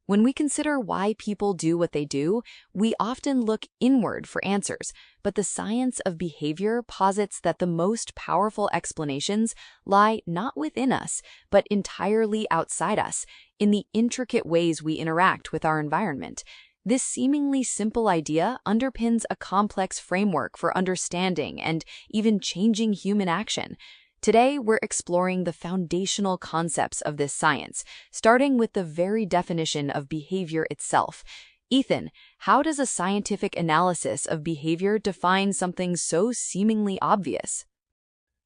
When we consider why people do what they do, we often look inward for answers, but the science of behavior posits that the most powerful explanations lie not within us, but entirely outside us, in the intricate ways we interact with our environment. This seemingly simple idea underpins a complex framework for understanding and even changing human action. Today, we're exploring the foundational concepts of this science, starting with the very definition of behavior itself. Ethan, how does a scientific analysis of behavior define something so seemingly obvious?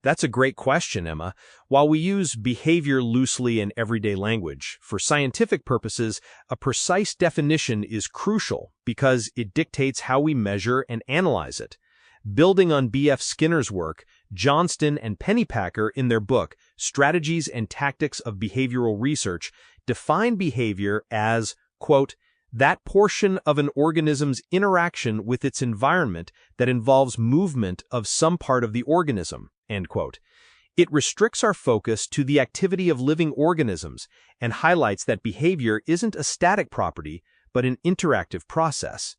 That's a great question, Emma. While we use behavior loosely in everyday language, for scientific purposes, a precise definition is crucial because it dictates how we measure and analyze it. Building on B.F. Skinner's work, Johnston and Pennypacker, in their book, Strategies and Tactics of Behavioral Research, define behavior as, quote, that portion of an organism's interaction with its environment that involves movement of some part of the organism, end quote. It restricts our focus to the activity of living organisms and highlights that behavior isn't a static property, but an interactive process.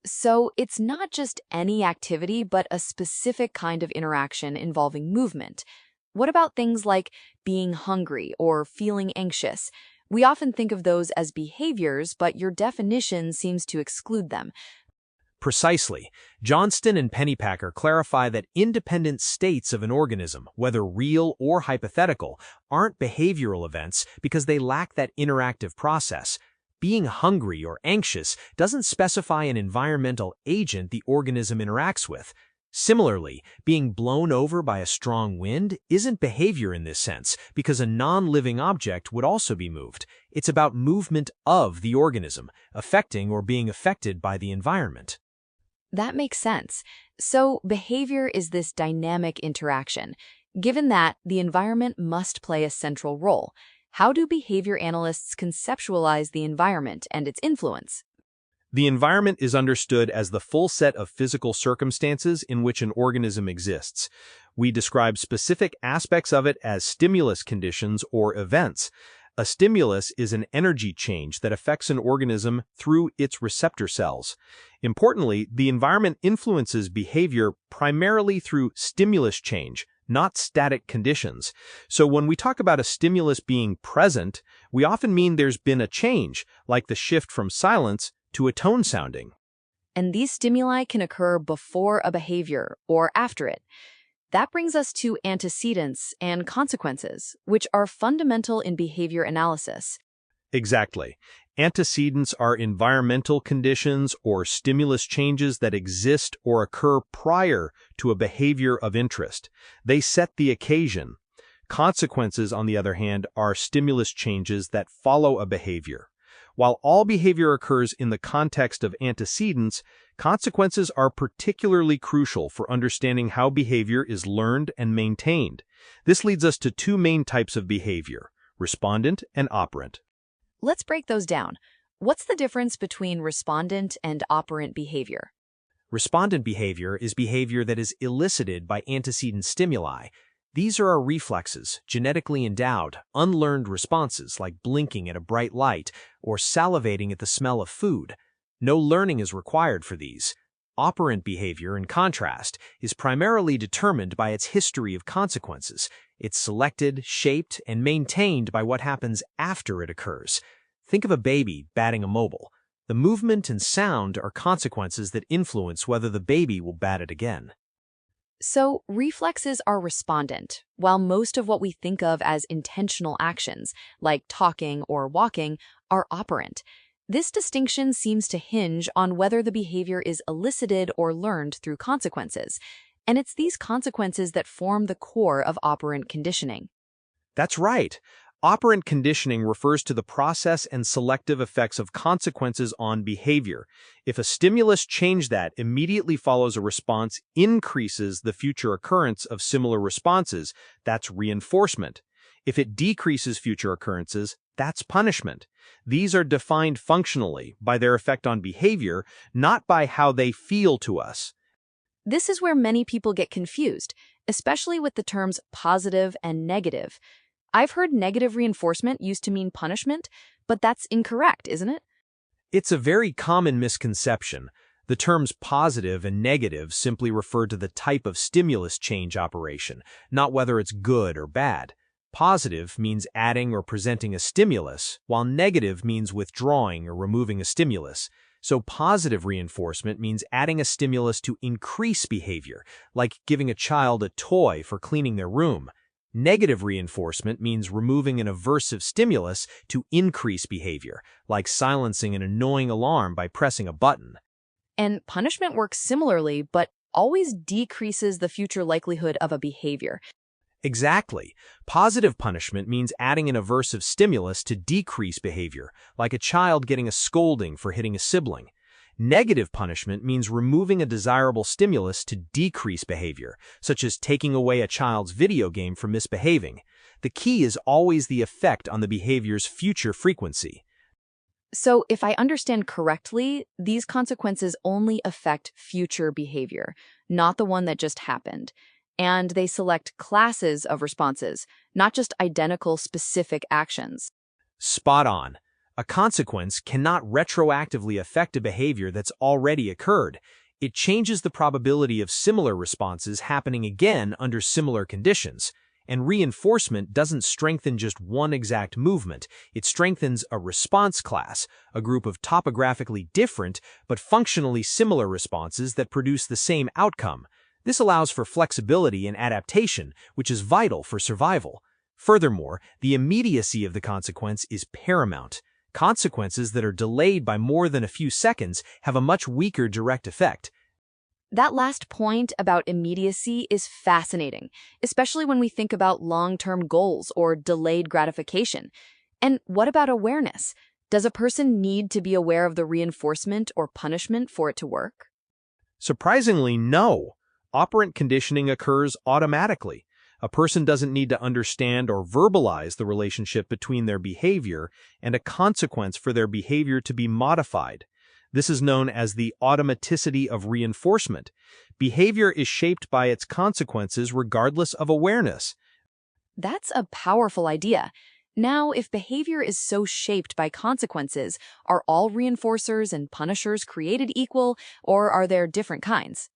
So it's not just any activity, but a specific kind of interaction involving movement. What about things like being hungry or feeling anxious? We often think of those as behaviors, but your definition seems to exclude them. Precisely. Johnston and Pennypacker clarify that independent states of an organism, whether real or hypothetical, aren't behavioral events because they lack that interactive process. Being hungry or anxious doesn't specify an environmental agent the organism interacts with. Similarly, being blown over by a strong wind isn't behavior in this sense, because a non-living object would also be moved. It's about movement of the organism, affecting or being affected by the environment. That makes sense. So behavior is this dynamic interaction. Given that, the environment must play a central role. How do behavior analysts conceptualize the environment and its influence? The environment is understood as the full set of physical circumstances in which an organism exists. We describe specific aspects of it as stimulus conditions or events. A stimulus is an energy change that affects an organism through its receptor cells. Importantly, the environment influences behavior primarily through stimulus change, not static conditions. So when we talk about a stimulus being present, we often mean there's been a change, like the shift from silence to a tone sounding. And these stimuli can occur before a behavior or after it. That brings us to antecedents and consequences, which are fundamental in behavior analysis. Exactly. Antecedents are environmental conditions or stimulus changes that exist or occur prior to a behavior of interest. They set the occasion. Consequences, on the other hand, are stimulus changes that follow a behavior. While all behavior occurs in the context of antecedents, consequences are particularly crucial for understanding how behavior is learned and maintained. This leads us to two main types of behavior: respondent and operant. Let's break those down. What's the difference between respondent and operant behavior? Respondent behavior is behavior that is elicited by antecedent stimuli. These are our reflexes, genetically endowed, unlearned responses like blinking at a bright light or salivating at the smell of food. No learning is required for these. Operant behavior, in contrast, is primarily determined by its history of consequences. It's selected, shaped, and maintained by what happens after it occurs. Think of a baby batting a mobile. The movement and sound are consequences that influence whether the baby will bat it again. So, reflexes are respondent, while most of what we think of as intentional actions, like talking or walking, are operant. This distinction seems to hinge on whether the behavior is elicited or learned through consequences, and it's these consequences that form the core of operant conditioning. That's right. Operant conditioning refers to the process and selective effects of consequences on behavior. If a stimulus change that immediately follows a response increases the future occurrence of similar responses, that's reinforcement. If it decreases future occurrences, that's punishment. These are defined functionally by their effect on behavior, not by how they feel to us. This is where many people get confused, especially with the terms positive and negative. I've heard negative reinforcement used to mean punishment, But that's incorrect, isn't it? It's a very common misconception. The terms positive and negative simply refer to the type of stimulus change operation, not whether it's good or bad. Positive means adding or presenting a stimulus, while negative means withdrawing or removing a stimulus. So positive reinforcement means adding a stimulus to increase behavior, like giving a child a toy for cleaning their room. Negative reinforcement means removing an aversive stimulus to increase behavior, like silencing an annoying alarm by pressing a button. And punishment works similarly, but always decreases the future likelihood of a behavior. Exactly. Positive punishment means adding an aversive stimulus to decrease behavior, like a child getting a scolding for hitting a sibling. Negative punishment means removing a desirable stimulus to decrease behavior, such as taking away a child's video game for misbehaving. The key is always the effect on the behavior's future frequency. So, if I understand correctly, these consequences only affect future behavior, not the one that just happened. And they select classes of responses, not just identical specific actions. Spot on. A consequence cannot retroactively affect a behavior that's already occurred. It changes the probability of similar responses happening again under similar conditions. And reinforcement doesn't strengthen just one exact movement. It strengthens a response class, a group of topographically different but functionally similar responses that produce the same outcome. This allows for flexibility and adaptation, which is vital for survival. Furthermore, the immediacy of the consequence is paramount. Consequences that are delayed by more than a few seconds have a much weaker direct effect. That last point about immediacy is fascinating, especially when we think about long-term goals or delayed gratification. And what about awareness? Does a person need to be aware of the reinforcement or punishment for it to work? Surprisingly, no. Operant conditioning occurs automatically. A person doesn't need to understand or verbalize the relationship between their behavior and a consequence for their behavior to be modified. This is known as the automaticity of reinforcement. Behavior is shaped by its consequences regardless of awareness. That's a powerful idea. Now, if behavior is so shaped by consequences, are all reinforcers and punishers created equal, or are there different kinds?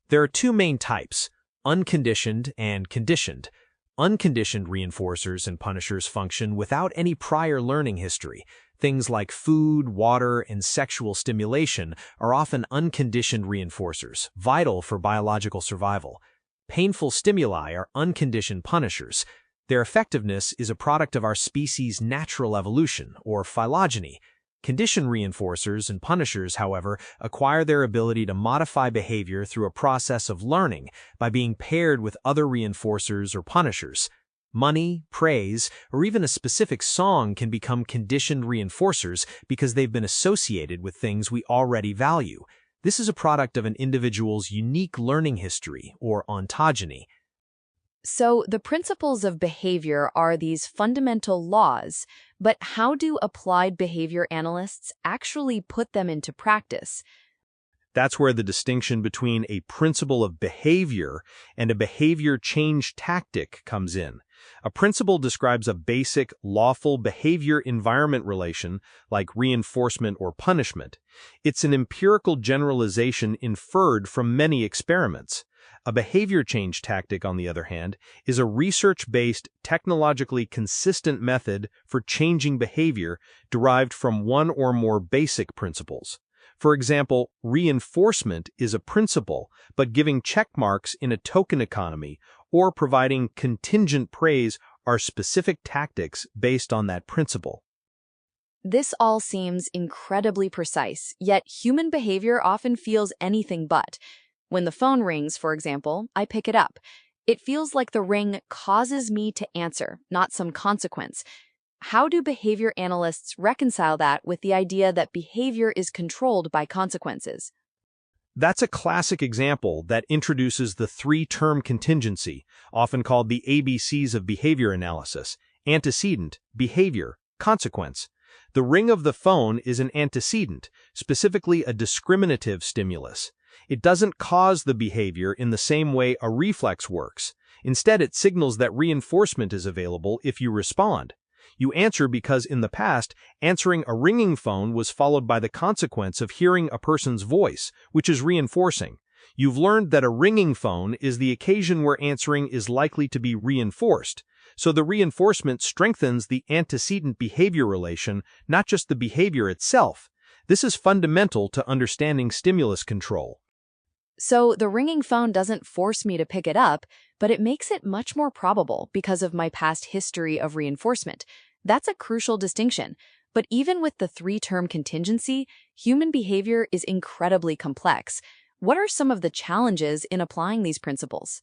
There are two main types, unconditioned and conditioned. Unconditioned reinforcers and punishers function without any prior learning history. Things like food, water, and sexual stimulation are often unconditioned reinforcers, vital for biological survival. Painful stimuli are unconditioned punishers. Their effectiveness is a product of our species' natural evolution, or phylogeny. Conditioned reinforcers and punishers, however, acquire their ability to modify behavior through a process of learning by being paired with other reinforcers or punishers. Money, praise, or even a specific song can become conditioned reinforcers because they've been associated with things we already value. This is a product of an individual's unique learning history, or ontogeny. So, the principles of behavior are these fundamental laws, but how do applied behavior analysts actually put them into practice? That's where the distinction between a principle of behavior and a behavior change tactic comes in. A principle describes a basic, lawful behavior-environment relation, like reinforcement or punishment. It's an empirical generalization inferred from many experiments. A behavior change tactic, on the other hand, is a research-based, technologically consistent method for changing behavior derived from one or more basic principles. For example, reinforcement is a principle, but giving check marks in a token economy or providing contingent praise are specific tactics based on that principle. This all seems incredibly precise, yet human behavior often feels anything but. When the phone rings, for example, I pick it up. It feels like the ring causes me to answer, not some consequence. How do behavior analysts reconcile that with the idea that behavior is controlled by consequences? That's a classic example that introduces the three-term contingency, often called the ABCs of behavior analysis: antecedent, behavior, consequence. The ring of the phone is an antecedent, specifically a discriminative stimulus. It doesn't cause the behavior in the same way a reflex works. Instead, it signals that reinforcement is available if you respond. You answer because in the past, answering a ringing phone was followed by the consequence of hearing a person's voice, which is reinforcing. You've learned that a ringing phone is the occasion where answering is likely to be reinforced. So the reinforcement strengthens the antecedent behavior relation, not just the behavior itself. This is fundamental to understanding stimulus control. So the ringing phone doesn't force me to pick it up, but it makes it much more probable because of my past history of reinforcement. That's a crucial distinction. But even with the three-term contingency, human behavior is incredibly complex. What are some of the challenges in applying these principles?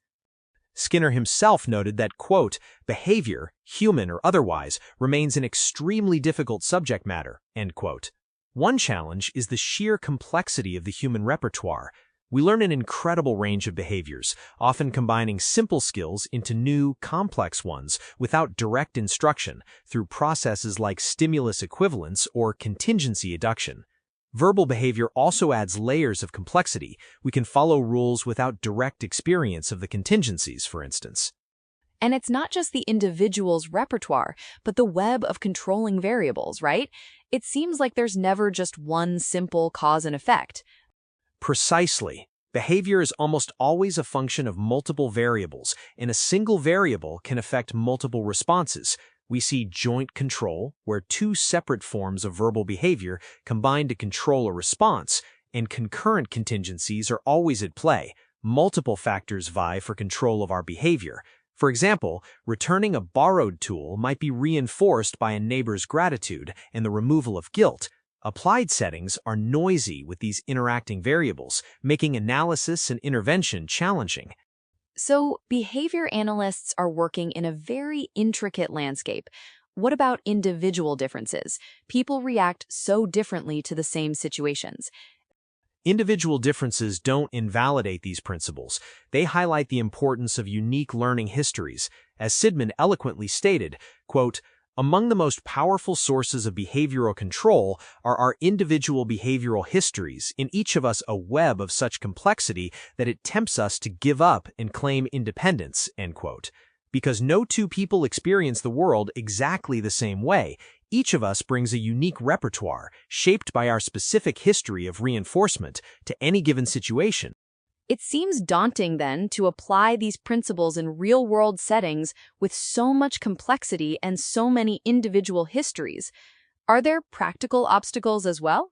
Skinner himself noted that, quote, behavior, human or otherwise, remains an extremely difficult subject matter, end quote. One challenge is the sheer complexity of the human repertoire. We learn an incredible range of behaviors, often combining simple skills into new, complex ones without direct instruction through processes like stimulus equivalence or contingency adduction. Verbal behavior also adds layers of complexity. We can follow rules without direct experience of the contingencies, for instance. And it's not just the individual's repertoire, but the web of controlling variables, right? It seems like there's never just one simple cause and effect. Precisely. Behavior is almost always a function of multiple variables, and a single variable can affect multiple responses. We see joint control, where two separate forms of verbal behavior combine to control a response, and concurrent contingencies are always at play. Multiple factors vie for control of our behavior. For example, returning a borrowed tool might be reinforced by a neighbor's gratitude and the removal of guilt. Applied settings are noisy with these interacting variables, making analysis and intervention challenging. So, behavior analysts are working in a very intricate landscape. What about individual differences? People react so differently to the same situations. Individual differences don't invalidate these principles. They highlight the importance of unique learning histories. As Sidman eloquently stated, quote, among the most powerful sources of behavioral control are our individual behavioral histories, in each of us a web of such complexity that it tempts us to give up and claim independence, end quote. Because no two people experience the world exactly the same way, each of us brings a unique repertoire, shaped by our specific history of reinforcement, to any given situation. It seems daunting, then, to apply these principles in real-world settings with so much complexity and so many individual histories. Are there practical obstacles as well?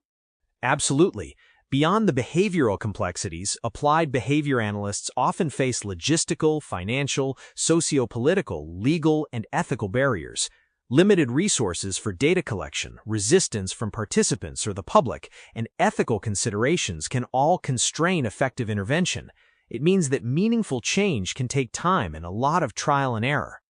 Absolutely. Beyond the behavioral complexities, applied behavior analysts often face logistical, financial, socio-political, legal, and ethical barriers. Limited resources for data collection, resistance from participants or the public, and ethical considerations can all constrain effective intervention. It means that meaningful change can take time and a lot of trial and error.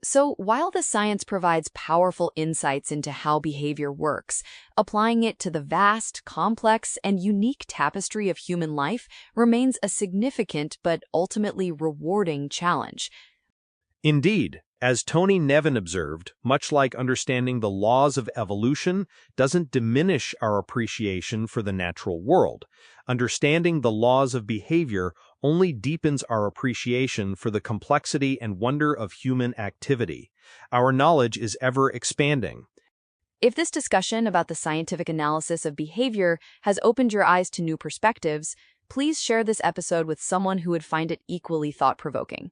So, while the science provides powerful insights into how behavior works, applying it to the vast, complex, and unique tapestry of human life remains a significant but ultimately rewarding challenge. Indeed, as Tony Nevin observed, much like understanding the laws of evolution doesn't diminish our appreciation for the natural world, understanding the laws of behavior only deepens our appreciation for the complexity and wonder of human activity. Our knowledge is ever expanding. If this discussion about the scientific analysis of behavior has opened your eyes to new perspectives, please share this episode with someone who would find it equally thought-provoking.